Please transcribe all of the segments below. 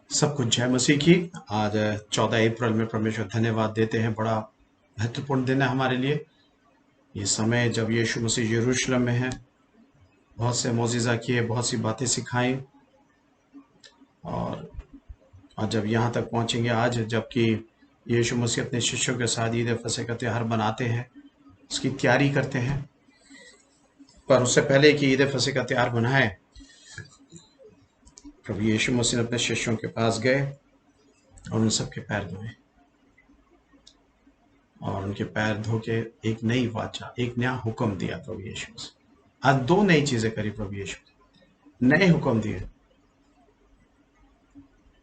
सबको जय मसीह की। आज 14 अप्रैल में परमेश्वर धन्यवाद देते हैं। बड़ा महत्वपूर्ण दिन है हमारे लिए। ये समय जब यीशु मसीह यरूशलेम में है, बहुत से मौजिज़ा किए, बहुत सी बातें सिखाई, और जब यहाँ तक पहुँचेंगे आज, जबकि यीशु मसीह अपने शिष्यों के साथ ईद फसह का त्यौहार बनाते हैं, उसकी तैयारी करते हैं। पर उससे पहले कि ईद फसह का त्यौहार बनाए, प्रभु यीशु मसीह ने अपने शिष्यों के पास गए और उन सबके पैर धोए, और उनके पैर धो के एक नई वाचा, एक नया हुक्म दिया प्रभु यीशु मसीह। आज दो नई चीजें करी प्रभु यीशु ने। नए हुक्म दिए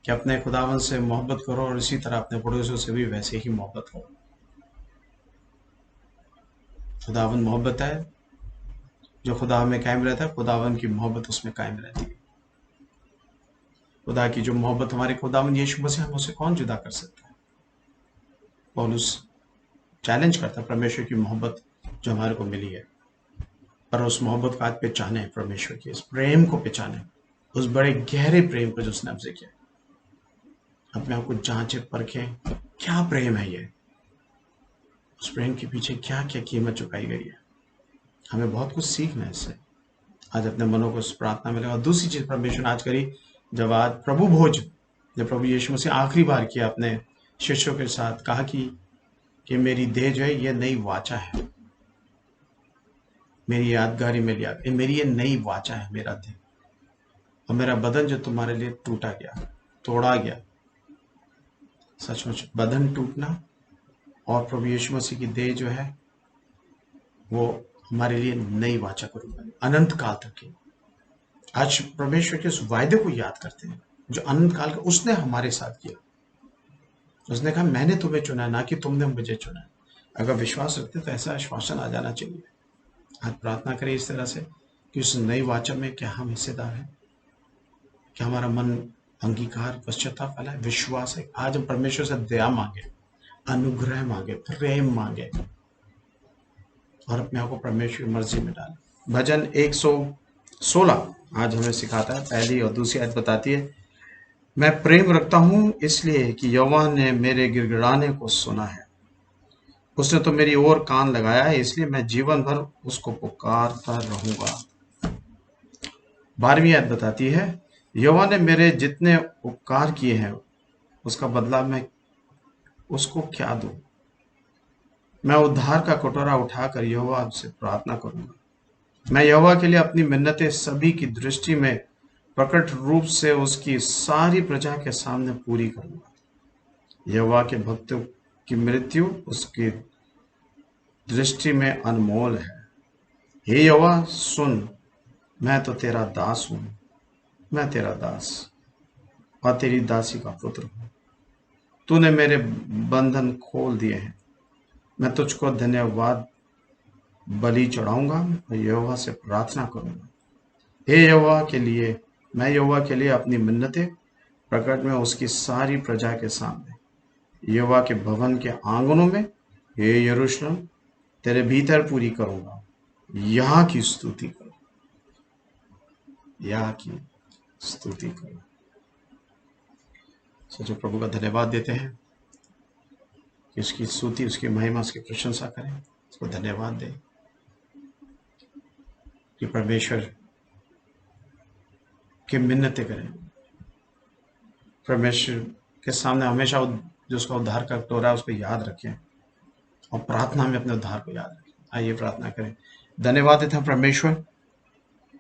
कि अपने खुदावन से मोहब्बत करो और इसी तरह अपने पड़ोसियों से भी वैसे ही मोहब्बत करो। खुदावन मोहब्बत है, जो खुदा में कायम रहता है, खुदावन की मोहब्बत उसमें कायम रहती है। खुदा की जो मोहब्बत हमारे खुदावन यीशु मसीह, हम उसे कौन जुदा कर सकता है। पौलुस चैलेंज करता है परमेश्वर की मोहब्बत जो हमारे को मिली है, पर उस मोहब्बत को आज पहचाने, परमेश्वर के इस प्रेम को पहचाने, उस बड़े गहरे प्रेम को जो उसने हमसे किया। अपने आप को जांचे परखें, क्या प्रेम है ये, उस प्रेम के पीछे क्या क्या कीमत चुकाई गई है। हमें बहुत कुछ सीखना है इससे। आज अपने मनों को इस प्रार्थना में लगा। दूसरी चीज परमेश्वर ने आज करी, जब आज प्रभु भोज, जब प्रभु यीशु मसीह आखिरी बार किया अपने शिष्यों के साथ, कहा कि मेरी देह जो है ये नई वाचा है, मेरी यादगारी में लिया, मेरी ये नई वाचा है, मेरा देह और मेरा बदन जो तुम्हारे लिए टूटा गया, तोड़ा गया। सचमुच बदन टूटना और प्रभु यीशु मसीह की देह जो है वो हमारे लिए नई वाचा को अनंत काल तक की। आज परमेश्वर के उस वायदे को याद करते हैं जो अनंत काल का उसने हमारे साथ किया। उसने कहा मैंने तुम्हें चुना, ना कि तुमने मुझे चुना। अगर विश्वास रखते तो ऐसा आश्वासन आ जाना चाहिए। आज प्रार्थना करें इस तरह से कि उस नई वाचा में क्या हम हिस्सेदार हैं, क्या हमारा मन अंगीकार पश्चाताप वाला है, विश्वास है। आज हम परमेश्वर से दया मांगे, अनुग्रह मांगे, प्रेम मांगे और अपने आप को परमेश्वर की मर्जी में डालें। भजन 116 आज हमें सिखाता है। पहली और दूसरी आयत बताती है, मैं प्रेम रखता हूं इसलिए कि यहोवा ने मेरे गिड़गिड़ाने को सुना है। उसने तो मेरी ओर कान लगाया है, इसलिए मैं जीवन भर उसको पुकारता रहूंगा। 12वीं आयत बताती है, यहोवा ने मेरे जितने उपकार किए हैं उसका बदला मैं उसको क्या दूं। मैं उद्धार का कटोरा उठाकर यहोवा से प्रार्थना करूंगा। मैं यहोवा के लिए अपनी मिन्नतें सभी की दृष्टि में प्रकट रूप से उसकी सारी प्रजा के सामने पूरी करूंगा। यहोवा के भक्तों की मृत्यु उसकी दृष्टि में अनमोल है। हे यहोवा सुन, मैं तो तेरा दास हूं, मैं तेरा दास और तेरी दासी का पुत्र हूं। तूने मेरे बंधन खोल दिए हैं। मैं तुझको धन्यवाद बलि चढ़ाऊंगा और यहोवा से प्रार्थना करूंगा। हे यहोवा के लिए, मैं यहोवा के लिए अपनी मिन्नतें प्रकट में उसकी सारी प्रजा के सामने यहोवा के भवन के आंगनों में, हे यरूशलेम तेरे भीतर पूरी करूंगा। यहाँ की स्तुति करो, यहाँ की स्तुति करो। सचो प्रभु का धन्यवाद देते हैं कि उसकी स्तुति, उसकी महिमा, उसकी प्रशंसा करें, उसको धन्यवाद दें कि परमेश्वर की मिन्नतें करें, परमेश्वर के सामने हमेशा जो उसका उद्धार का कटोरा है उसको याद रखें और प्रार्थना में अपने उद्धार को याद रखें। आइए प्रार्थना करें। धन्यवाद देते हैं परमेश्वर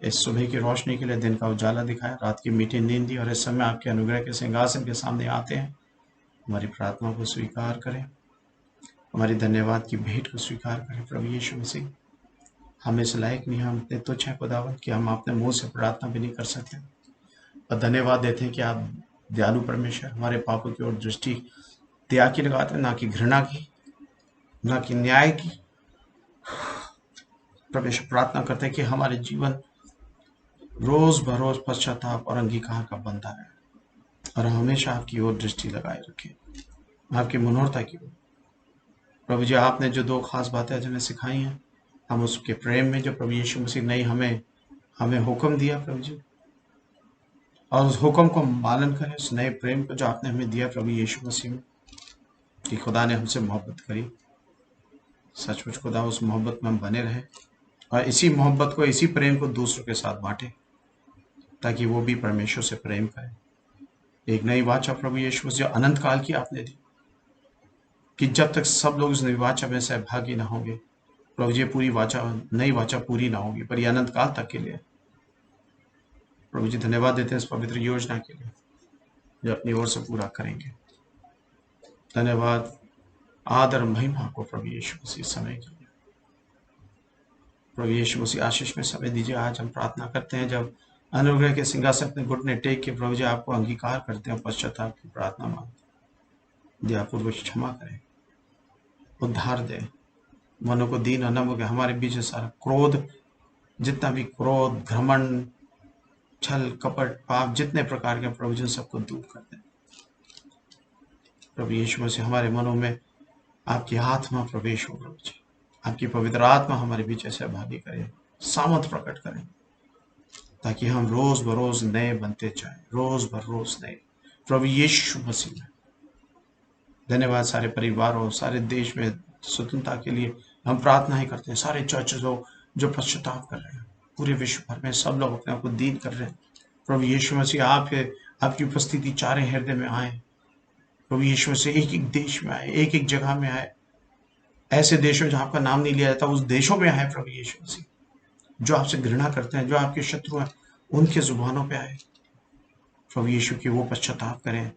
इस सुबह की रोशनी के लिए, दिन का उजाला दिखाया, रात की मीठी नींद दी और इस समय आपके अनुग्रह के सिंहासन के सामने आते हैं। हमारी प्रार्थना को स्वीकार करें, हमारी धन्यवाद की भेंट को स्वीकार करें। प्रभु यीशु मसीह, हम इस लायक नहीं, हम इतने तुच्छ हैं खुदावंद कि हम अपने मुंह से प्रार्थना भी नहीं कर सकते। और धन्यवाद देते हैं कि आप दयालु परमेश्वर, हमारे पापों की ओर दृष्टि दया की लगाते हैं, ना कि घृणा की, ना कि न्याय की। परमेश्वर प्रार्थना करते हैं कि हमारे जीवन रोज बरोज पश्चाताप और अंगीकार का बनता है और हमेशा आपकी ओर दृष्टि लगाए रखें, आपकी मनोहरता की ओर। प्रभु जी, आपने जो दो खास बातें आज हमें सिखाई हैं, हम उसके प्रेम में जो प्रभु यीशु मसीह ने हमें हुक्म दिया प्रभु जी, और उस हुक्म को पालन करें, उस नए प्रेम को जो आपने हमें दिया प्रभु यीशु मसीह में, कि खुदा ने हमसे मोहब्बत करी। सचमुच खुदा उस मोहब्बत में हम बने रहें और इसी मोहब्बत को, इसी प्रेम को दूसरों के साथ बांटें, ताकि वो भी परमेश्वर से प्रेम करें। एक नई वाचा प्रभु यीशु मसीह जो अनंत काल की आपने दी, कि जब तक सब लोग इस नई वाचा में सहभागी ना होंगे, प्रभु जी पूरी वाचा, नई वाचा पूरी ना होगी, पर ये अनंत काल तक के लिए। प्रभु जी धन्यवाद देते हैं इस पवित्र योजना के लिए जो अपनी ओर से पूरा करेंगे। धन्यवाद, आदर, महिमा को प्रभु यीशु मसीह समय के लिए। प्रभु यीशु मसीह आशीष में समय दीजिए। आज हम प्रार्थना करते हैं, जब अनुग्रह के सिंहासन अपने घुटने टेक के प्रभु जी आपको अंगीकार करते हैं, पश्चाताप की प्रार्थना मांगते, दयापूर्वक क्षमा करें, उद्धार दें, मनों को दीन अनम के हमारे बीच सारा क्रोध, जितना भी क्रोध, घमंड, छल, कपट, पाप, जितने प्रकार के प्रभु जी सबको दूर कर दें। प्रभु यीशु मसीह हमारे मनों में आपकी आत्मा प्रवेश हो, प्रभु जी आपकी पवित्र आत्मा हमारे बीच सहभागी करें, सामर्थ प्रकट करें, ताकि हम रोज बरोज नए बनते जाएं, रोज बरोज नए प्रभु यीशु मसीह में। धन्यवाद सारे परिवारों, सारे देश में स्वतंत्रता के लिए हम प्रार्थनाएं करते हैं। सारे चर्च जो पश्चाताप कर रहे हैं, पूरे विश्व भर में सब लोग अपने आप को दीन कर रहे हैं। प्रभु यीशु मसीह आपकी उपस्थिति चारे हृदय में आए। प्रभु यीशु मसीह एक एक देश में आए, एक एक जगह में आए, ऐसे देशों जहां आपका नाम नहीं लिया जाता उस देशों में आए। प्रभु यीशु मसीह जो आपसे घृणा करते हैं, जो आपके शत्रु हैं, उनके जुबानों पे आए। प्रभु यीशु की वो पश्चाताप करें।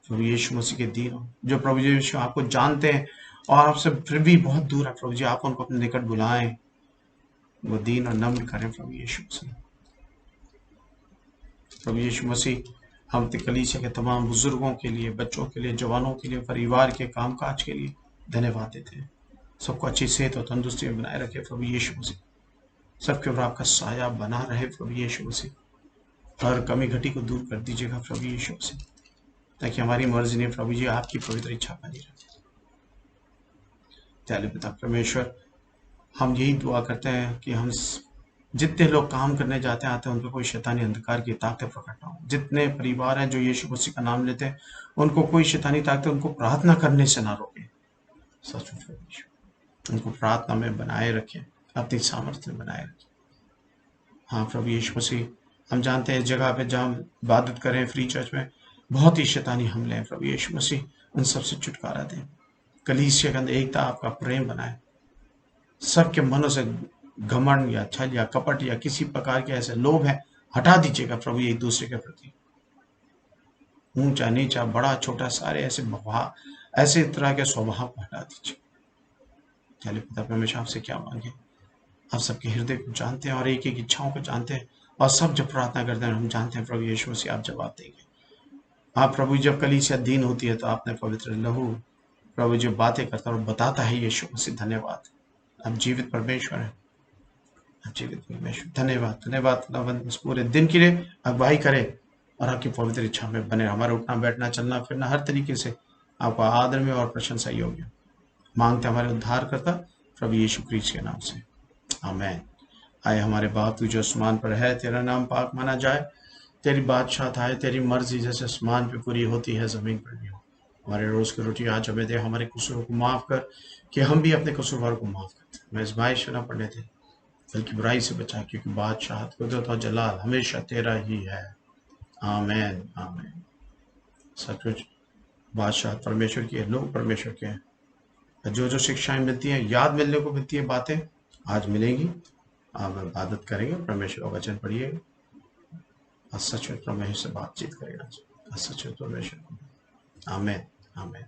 प्रभु यीशु मसीह के दीन हो, जो प्रभु यीशु आपको जानते हैं और आपसे फिर भी बहुत दूर है, प्रभु जी आप उनको अपने निकट बुलाएं, वो दीन और नम्र करें। प्रभु यीशु मसीह, प्रभु यीशु मसीह हम कलीसिया के तमाम बुजुर्गों के लिए, बच्चों के लिए, जवानों के लिए, परिवार के कामकाज के लिए धन्यवाद देते हैं। सबको अच्छी सेहत और तंदुरुस्ती में बनाए रखे प्रभु यीशु मसीह। सबके ऊपर आपका साया बना रहे प्रभु यीशु मसीह। हर कमी घटी को दूर कर दीजिएगा प्रभु यीशु मसीह, ताकि हमारी मर्जी नहीं प्रभु जी आपकी पवित्र इच्छा बनी रहे। दयालु पिता परमेश्वर, हम यही दुआ करते हैं कि हम जितने लोग काम करने जाते हैं आते हैं, उन पर कोई शैतानी अंधकार की ताकतें प्रकट ना हो। जितने परिवार हैं जो यीशु मसीह का नाम लेते हैं, उनको कोई शैतानी ताकतें उनको प्रार्थना करने से ना रोके। सच उनको प्रार्थना में बनाए रखें, अपनी सामर्थ्य में बनाए रखें। हाँ प्रभु यीशु मसीह, हम जानते हैं इस जगह पे जहाँ हम इबादत करें फ्री चर्च में बहुत ही शैतानी हमले हैं। प्रभु यीशु मसीह उन सबसे छुटकारा दें। कलीसिया के अंदर एकता, आपका प्रेम बनाए। सबके मनों से घमंड या छल या कपट या किसी प्रकार के ऐसे लोभ है, हटा दीजिएगा प्रभु एक दूसरे के प्रति। ऊंचा नीचा, बड़ा छोटा, सारे ऐसे तरह के स्वभाव को हटा दीजिए। चलिए पिता परमेश्वर, आपसे क्या मांगे, आप सबके हृदय को जानते हैं और एक एक इच्छाओं को जानते हैं, और सब जब प्रार्थना करते हैं हम जानते हैं प्रभु यीशु मसीह आप जवाब देंगे। हाँ प्रभु, जब कलीसिया दीन होती है तो आपने पवित्र लहू प्रभु जो बातें करता और बताता है यीशु मसीह, धन्यवाद। आप जीवित परमेश्वर हैं, आप जीवित परमेश्वर। धन्यवाद, धन्यवाद खुदावंद, इस पूरे दिन के लिए अगुवाई करें और आपकी पवित्र इच्छा में बने। हमारे उठना बैठना चलना फिरना हर तरीके से आपका आदर में और प्रशंसा योग्य मांगते हमारे उद्धार करता प्रभु यीशु क्रीस्त के नाम से, आमेन। आए हमारे बाप तू जो आसमान पर है, तेरा नाम पाक माना जाए, तेरी बादशाह आए, तेरी मर्जी जैसे आसमान पे पूरी होती है जमीन पर भी हो। हमारे रोज की रोटी आज हमें दे, हमारे कसूरों को माफ कर कि हम भी अपने कसूरवारों को माफ करते। मैं आजमाइश में न पड़ने दे, बल्कि बुराई से बचा, क्योंकि बादशाह, कुदरत और जलाल हमेशा तेरा ही है। आमेन, आमेन। सचमुच बादशाह परमेश्वर की है, लोग परमेश्वर के हैं। जो जो शिक्षाएं मिलती हैं, याद मिलने को मिलती है, बातें आज मिलेंगी। आप इबादत करेंगे, परमेश्वर का वचन पढ़िएगा और सचमुच परमेश्वर से बातचीत करेगा, सचमुच परमेश्वर। आमेन, आमेन।